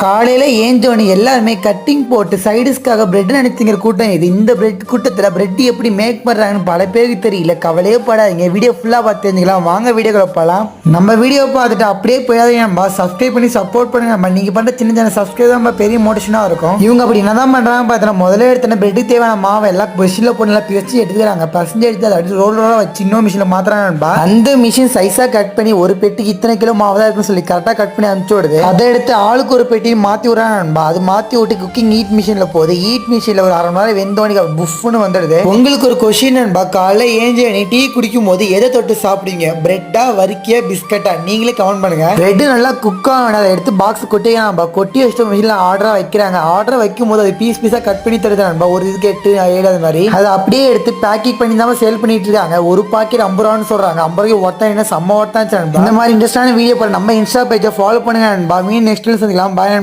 காலையில் ஏஞ்சோன்னு எல்லாருமே கட்டிங் போட்டு சைடிஸ்க்காக பிரெட் நினைச்சிங்கிற கூட்டம் இது. இந்த பிரெட் கூட்டத்தில் பிரெட் எப்படி மேக் பண்ணுறாங்கன்னு பல பேருக்கு தெரியல. கவலையே படாதீங்க, வீடியோ ஃபுல்லாக பார்த்து தெரிஞ்சுக்கலாம். வாங்க வீடியோக்களை போகலாம். நம்ம வீடியோ பார்த்துட்டு அப்படியே போயாதீங்க நம்ப, சப்ஸ்கிரைப் பண்ணி சப்போர்ட் பண்ணுங்க நம்ம. நீங்கள் பண்ணுற சின்ன சின்ன சப்ஸ்கிரைப் தான் பெரிய மோட்டிவேஷனாக இருக்கும். இவங்க அப்படி என்ன தான் பண்ணுறாங்க பார்த்தா, முதல்ல எடுத்தோன்னா பிரெட்டுக்கு தேவையான மாவை எல்லாம் மிஷினில் போட்டு நல்லா பிரிச்சு எடுத்துக்கிறாங்க. பசஞ்சு எடுத்து அதை அப்படி ரோல் ரோலாக வச்சு இன்னொரு மிஷினில் மாத்திரான்பா. அந்த மிஷின் சைஸாக கட் பண்ணி ஒரு பெட்டிக்கு இத்தனை கிலோ மாவு தான் இருக்குன்னு சொல்லி கரெக்டாக கட் பண்ணி அனுப்பிச்சு விடுது. அதை எடுத்து ஆளுக்கு ஒரு பெட்டி மாற்றி விட்றாங்க நண்பா. அது மாற்றி விட்டு குக்கிங் ஹீட் மிஷினில் போகுது. ஹீட் மிஷினில் ஒரு அரை மணி நேரம் வெந்தோனிக்கு புஃப்னு வந்துடுது. உங்களுக்கு ஒரு கொஸ்டின் நண்பா, காலைல ஏஞ்சி டீ குடிக்கும் போது எதை தொட்டு சாப்பிடுவீங்க? பிரெட்டா, வரிக்கியா, பிஸ்கட்டா? நீங்களே கமெண்ட் பண்ணுங்க. பிரெட் நல்லா குக் ஆகணும், அதை எடுத்து பாக்ஸ் கொட்டிக்கலாம். கொட்டி வச்சுட்டு மிஷினில் ஆர்டராக வைக்கிறாங்க. ஆர்டர் வைக்கும் போது அது பீஸ் பீஸாக கட் பண்ணி தருது நண்பா. ஒரு இதுக்கு 8, 7 அது மாதிரி அதை அப்படியே எடுத்து பேக்கிங் பண்ணி தான் சேல் பண்ணிட்டு இருக்காங்க. ஒரு பாக்கெட் 50 ரூபான்னு சொல்றாங்க. 50 ரூபாய்க்கு ஒருத்தன் என்ன செம்ம ஒருத்தான் நண்பா. இந்த மாதிரி இன்ட்ரெஸ்டான வீடியோ போல நம்ம இன்ஸ்டா பேஜை ஃபாலோ பண்ணுங்க நண்பா. மீன் நெக்ஸ்ட் சந்திக்கலாம். பாய்.